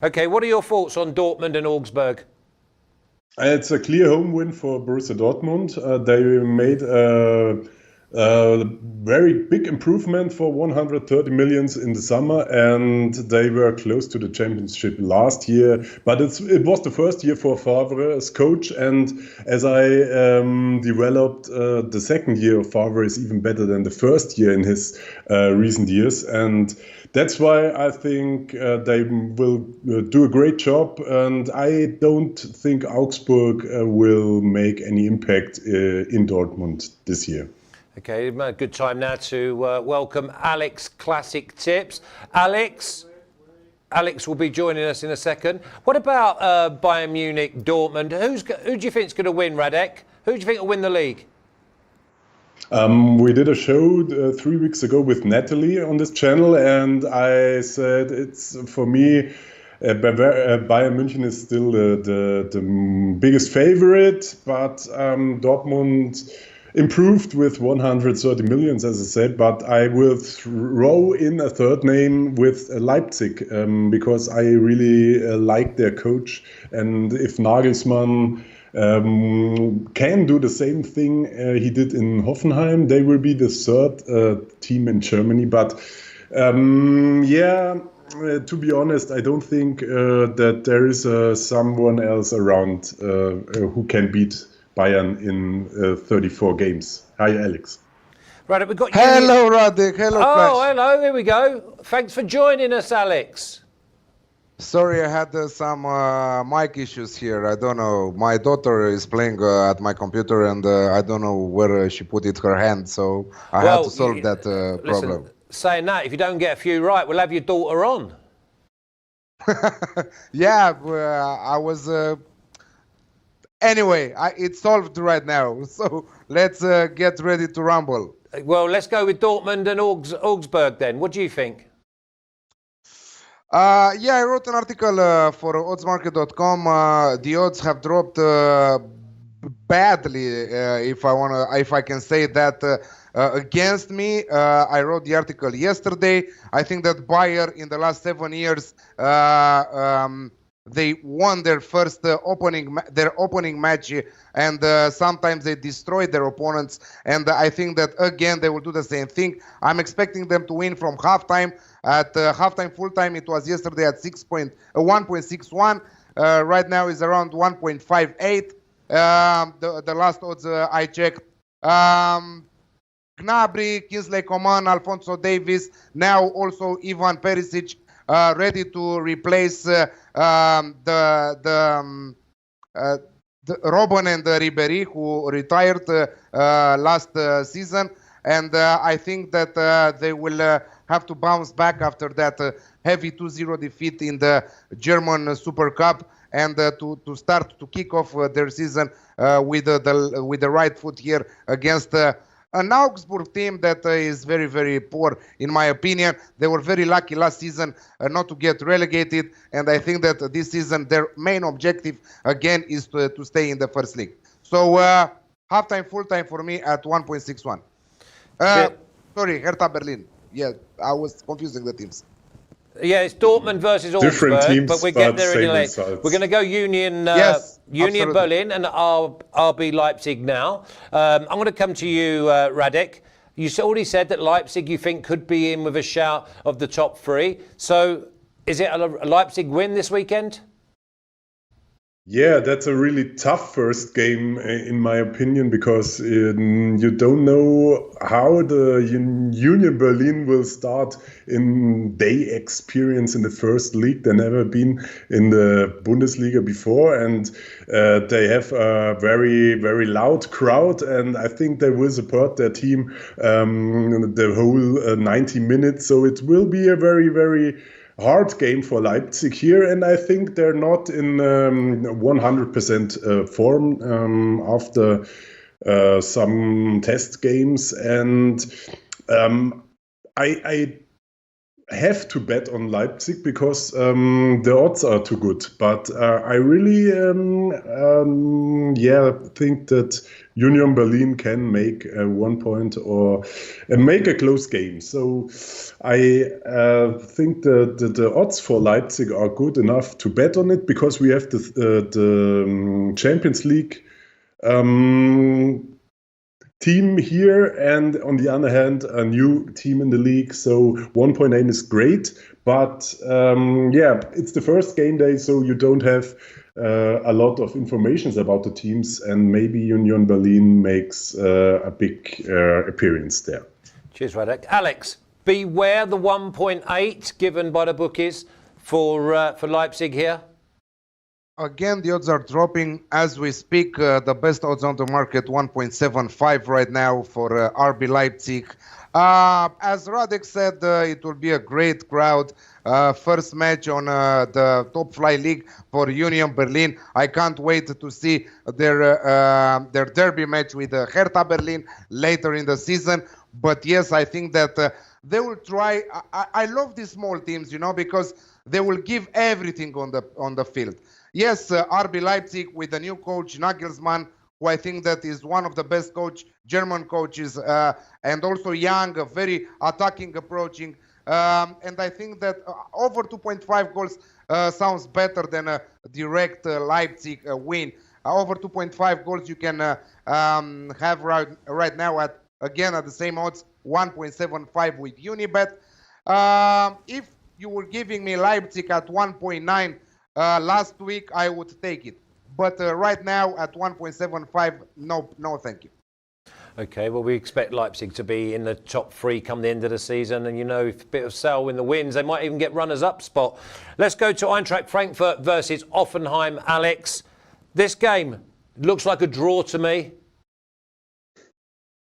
Okay, what are your thoughts on Dortmund and Augsburg? It's a clear home win for Borussia Dortmund. They made a very big improvement for 130 millions in the summer, and they were close to the championship last year. But it was the first year for Favre as coach, and as I developed, the second year of Favre is even better than the first year in his recent years, and that's why I think they will do a great job, and I don't think Augsburg will make any impact in Dortmund this year. Okay, a good time now to welcome Alex Classic Tips. Alex will be joining us in a second. What about Bayern Munich, Dortmund? Who do you think is going to win, Radek? Who do you think will win the league? We did a show 3 weeks ago with Natalie on this channel, and I said it's, for me, Bayern München is still the biggest favorite, but Dortmund improved with 130 millions, as I said, but I will throw in a third name with Leipzig because I really like their coach, and if Nagelsmann can do the same thing he did in Hoffenheim, they will be the third team in Germany. But to be honest, I don't think that there is someone else around who can beat Bayern in 34 games. Hi, Alex. Radek, we've got you. Hello, Radek. Hello, Flash. Hello. Here we go. Thanks for joining us, Alex. Sorry, I had some mic issues here. I don't know. My daughter is playing at my computer, and I don't know where she put her hand, so I had to solve that problem. Listen, saying that, if you don't get a few right, we'll have your daughter on. Yeah, I was... Anyway, it's solved right now, so let's get ready to rumble. Well, let's go with Dortmund and Augsburg then. What do you think? Yeah, I wrote an article for oddsmarket.com. The odds have dropped badly, if I can say that, against me. I wrote the article yesterday. I think that Bayern in the last 7 years they won their first opening match, and sometimes they destroyed their opponents. And I think that again they will do the same thing. I'm expecting them to win from halftime. At halftime, full time, it was yesterday at 1.61. Right now is around 1.58. The last odds I checked. Gnabry, Kingsley Coman, Alphonso Davies, now also Ivan Perisic, ready to replace the Robben and Ribéry, who retired last season. And I think that they will have to bounce back after that heavy 2-0 defeat in the German Super Cup, and to start to kick off their season with the right foot here against an Augsburg team that is very, very poor, in my opinion. They were very lucky last season not to get relegated, and I think that this season their main objective again is to stay in the first league. So halftime, full time for me at 1.61. Sorry, Hertha Berlin. Yeah, I was confusing the teams. Yeah, it's Dortmund versus Augsburg, teams, but we get there in a minute. We're going to go Union Berlin and RB Leipzig now. I'm going to come to you, Radek. You already said that Leipzig, you think, could be in with a shout of the top three. So is it a Leipzig win this weekend? Yeah, that's a really tough first game, in my opinion, because you don't know how the Union Berlin will start in their experience in the first league. They've never been in the Bundesliga before, and they have a very, very loud crowd, and I think they will support their team the whole 90 minutes. So it will be a very, very hard game for Leipzig here, and I think they're not in 100% form after some test games, and I have to bet on Leipzig because the odds are too good. But I really, think that Union Berlin can make 1 point or make a close game. So I think that the odds for Leipzig are good enough to bet on it because we have the Champions League team here, and on the other hand, a new team in the league. So 1.8 is great, but it's the first game day, so you don't have a lot of information about the teams, and maybe Union Berlin makes a big appearance there. Cheers, Radek. Alex, beware the 1.8 given by the bookies for Leipzig here. Again, the odds are dropping as we speak. The best odds on the market, 1.75 right now for RB Leipzig. As Radek said, it will be a great crowd. First match on the top flight league for Union Berlin. I can't wait to see their derby match with Hertha Berlin later in the season. But yes, I think that they will try. I love these small teams, because they will give everything on the field. Yes, RB Leipzig with the new coach Nagelsmann, who I think that is one of the best German coaches, and also young, very attacking, approaching. And I think that over 2.5 goals sounds better than a direct Leipzig win. Over 2.5 goals you can have right now at the same odds, 1.75 with Unibet. If you were giving me Leipzig at 1.9 last week, I would take it. But right now at 1.75, no, thank you. Okay, well, we expect Leipzig to be in the top three come the end of the season. And, a bit of sale in the wins. They might even get runners-up spot. Let's go to Eintracht Frankfurt versus Hoffenheim. Alex, this game looks like a draw to me.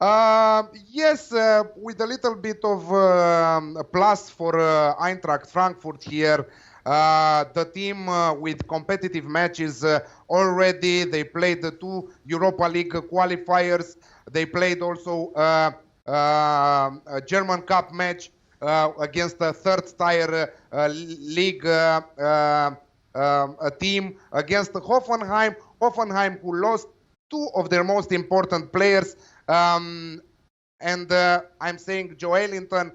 Yes, with a little bit of a plus for Eintracht Frankfurt here. The team with competitive matches already. They played the 2 Europa League qualifiers. They played also a German Cup match against a third-tier league a team against Hoffenheim. Hoffenheim, who lost 2 of their most important players. And I'm saying Joelinton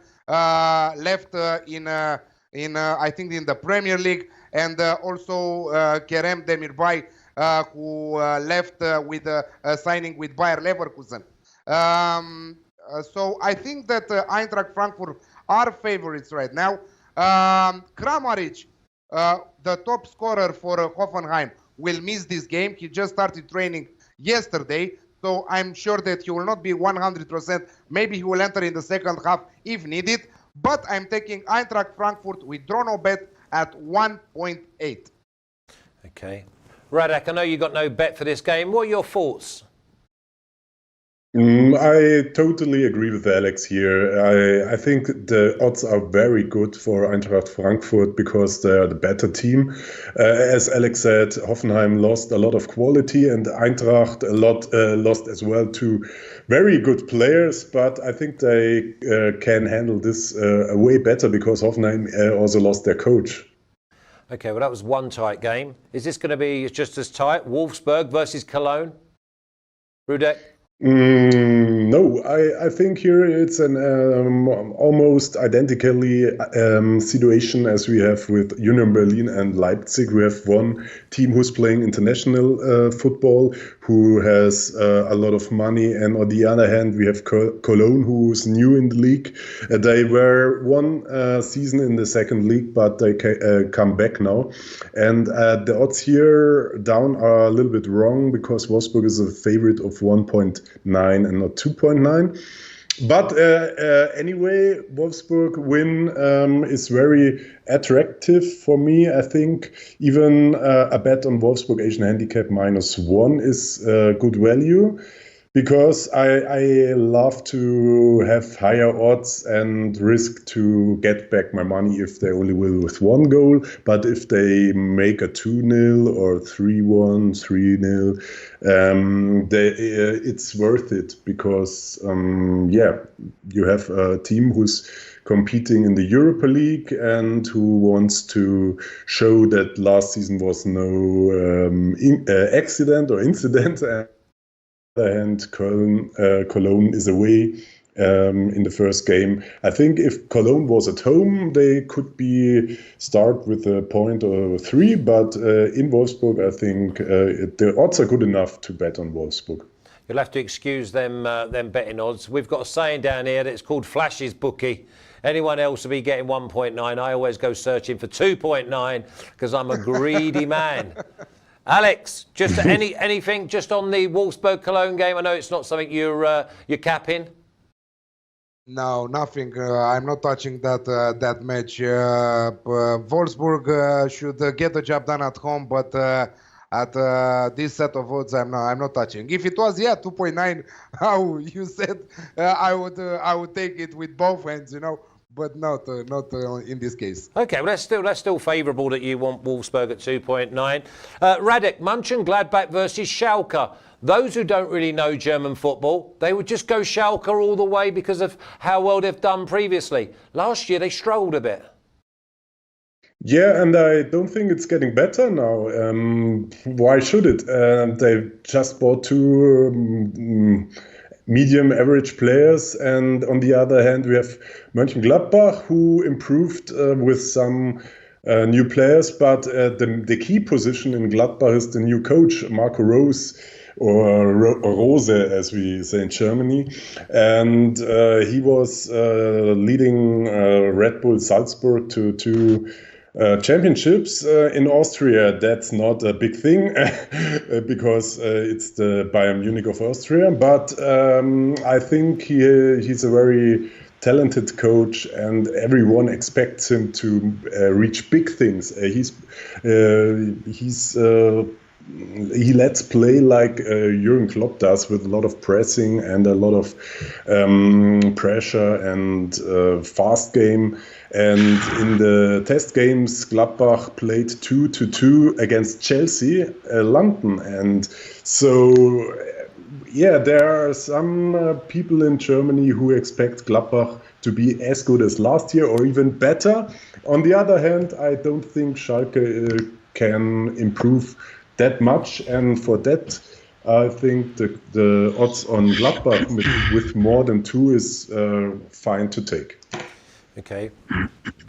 left in I think in the Premier League, and also Kerem Demirbay, who left with a signing with Bayer Leverkusen. So I think that Eintracht Frankfurt are favorites right now. Kramaric, the top scorer for Hoffenheim, will miss this game. He just started training yesterday, so I'm sure that he will not be 100%. Maybe he will enter in the second half if needed. But I'm taking Eintracht Frankfurt with draw no bet at 1.8. Okay. Radek, I know you got no bet for this game. What are your thoughts? I totally agree with Alex here. I think the odds are very good for Eintracht Frankfurt because they are the better team. As Alex said, Hoffenheim lost a lot of quality, and Eintracht lost as well to very good players. But I think they can handle this way better because Hoffenheim also lost their coach. Okay, well, that was one tight game. Is this going to be just as tight? Wolfsburg versus Cologne? Radek? No, I think here it's an almost identically situation as we have with Union Berlin and Leipzig. We have one team who's playing international football, who has a lot of money, and on the other hand, we have Cologne, who's new in the league. They were one season in the second league, but they come back now. And the odds here down are a little bit wrong because Wolfsburg is a favorite of 1.9 and not 2.9. But anyway, Wolfsburg win is very attractive for me. I think even a bet on Wolfsburg Asian handicap -1 is good value. because I love to have higher odds and risk to get back my money if they only will with one goal. But if they make a 2-0 or 3-1, 3-0, it's worth it because, you have a team who's competing in the Europa League and who wants to show that last season was no accident or incident. And Cologne is away in the first game. I think if Cologne was at home, they could start with a point or 3, but in Wolfsburg, I think the odds are good enough to bet on Wolfsburg. You'll have to excuse them betting odds. We've got a saying down here that's called Flash's Bookie. Anyone else will be getting 1.9. I always go searching for 2.9 because I'm a greedy man. Alex, just anything just on the Wolfsburg-Cologne game? I know it's not something you're capping. No, nothing. I'm not touching that match. Wolfsburg should get the job done at home, but at this set of odds, I'm not touching. If it was 2.9, how you said, I would take it with both hands, but not in this case. Okay, well that's still favourable that you want Wolfsburg at 2.9. Radek, Mönchengladbach versus Schalke. Those who don't really know German football, they would just go Schalke all the way because of how well they've done previously. Last year they struggled a bit. Yeah, and I don't think it's getting better now. Why should it? They just bought 2 medium average players, and on the other hand we have Mönchengladbach, who improved with some new players, but the key position in Gladbach is the new coach, Marco Rose, or Rose as we say in Germany, and he was leading Red Bull Salzburg to championships in Austria. That's not a big thing because it's the Bayern Munich of Austria. But I think he's a very talented coach, and everyone expects him to reach big things. He lets play like Jurgen Klopp does, with a lot of pressing and a lot of pressure and fast game. And in the test games, Gladbach played 2-2 against Chelsea, London. And so, there are some people in Germany who expect Gladbach to be as good as last year or even better. On the other hand, I don't think Schalke can improve that much, and for that I think the odds on Gladbach with more than 2 is fine to take. Okay,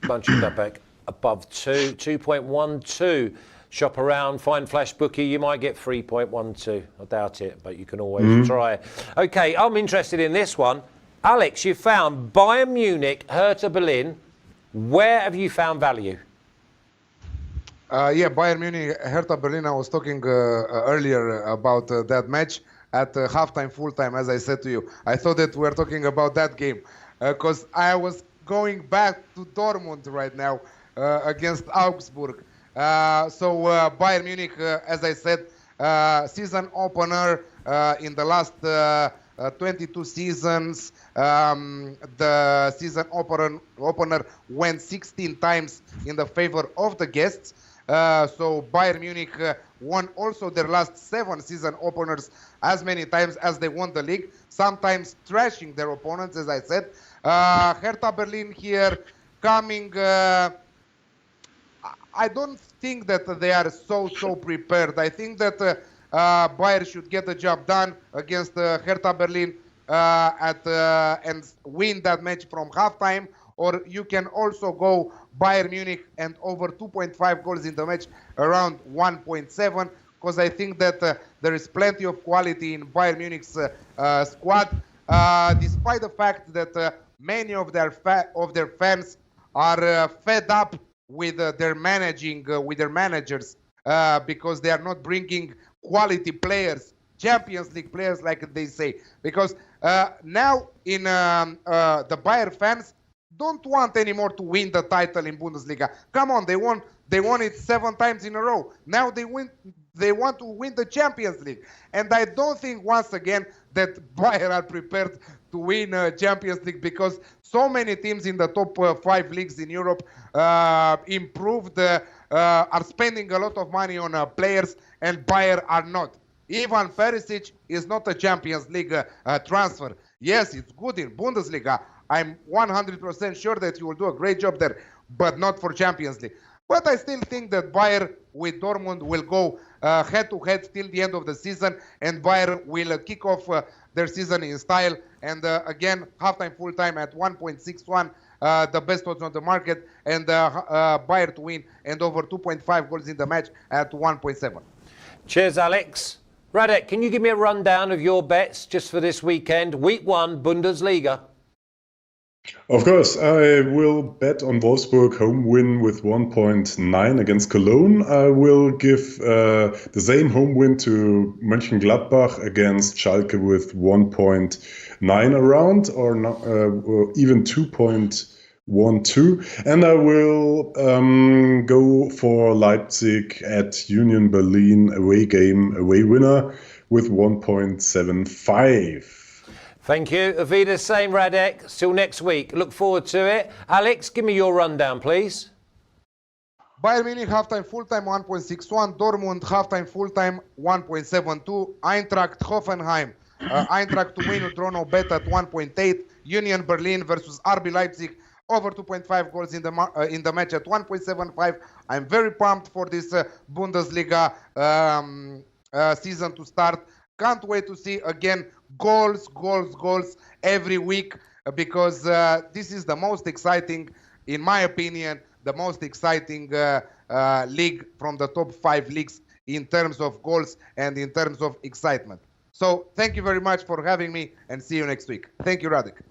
Mönchengladbach above 2.12. Shop around, find Flash Bookie, you might get 3.12. I doubt it, but you can always try. Okay, I'm interested in this one. Alex, you found Bayern Munich, Hertha Berlin. Where have you found value? Bayern Munich, Hertha Berlin. I was talking earlier about that match at halftime, full time, as I said to you. I thought that we were talking about that game because I was going back to Dortmund right now against Augsburg. Bayern Munich, as I said, season opener in the last 22 seasons. The season opener went 16 times in the favor of the guests. So Bayern Munich won also their last 7 season openers as many times as they won the league, sometimes trashing their opponents, as I said. Hertha Berlin here coming. I don't think that they are so prepared. I think that Bayern should get the job done against Hertha Berlin and win that match from halftime. Or you can also go Bayern Munich and over 2.5 goals in the match, around 1.7, because I think that there is plenty of quality in Bayern Munich's squad, despite the fact that many of their fans are fed up with their managers, because they are not bringing quality players, Champions League players, like they say. Because now in the Bayern fans don't want anymore to win the title in Bundesliga. Come on, they won it 7 times in a row. Now they They want to win the Champions League. And I don't think, once again, that Bayern are prepared to win Champions League, because so many teams in the top 5 leagues in Europe improved, are spending a lot of money on players, and Bayern are not. Ivan Perisic is not a Champions League transfer. Yes, it's good in Bundesliga. I'm 100% sure that you will do a great job there, but not for Champions League. But I still think that Bayern with Dortmund will go head-to-head till the end of the season, and Bayern will kick off their season in style. And again, halftime, full-time at 1.61, the best odds on the market, and Bayern to win, and over 2.5 goals in the match at 1.7. Cheers, Alex. Radek, can you give me a rundown of your bets just for this weekend? Week 1, Bundesliga. Of course, I will bet on Wolfsburg home win with 1.9 against Cologne. I will give the same home win to Mönchengladbach against Schalke with 1.9 around, or even 2.12. And I will go for Leipzig at Union Berlin away winner with 1.75. Thank you. Auf Wiedersehen, Radek. Till next week. Look forward to it. Alex, give me your rundown, please. Bayern Munich halftime full-time 1.61, Dortmund halftime full-time 1.72, Eintracht Hoffenheim, Eintracht to win Utrono bet at 1.8, Union Berlin versus RB Leipzig over 2.5 goals in the match at 1.75. I'm very pumped for this Bundesliga season to start. Can't wait to see again goals every week, because this is the most exciting, in my opinion, the most exciting league from the top 5 leagues in terms of goals and in terms of excitement. So thank you very much for having me, and see you next week. Thank you, Radek.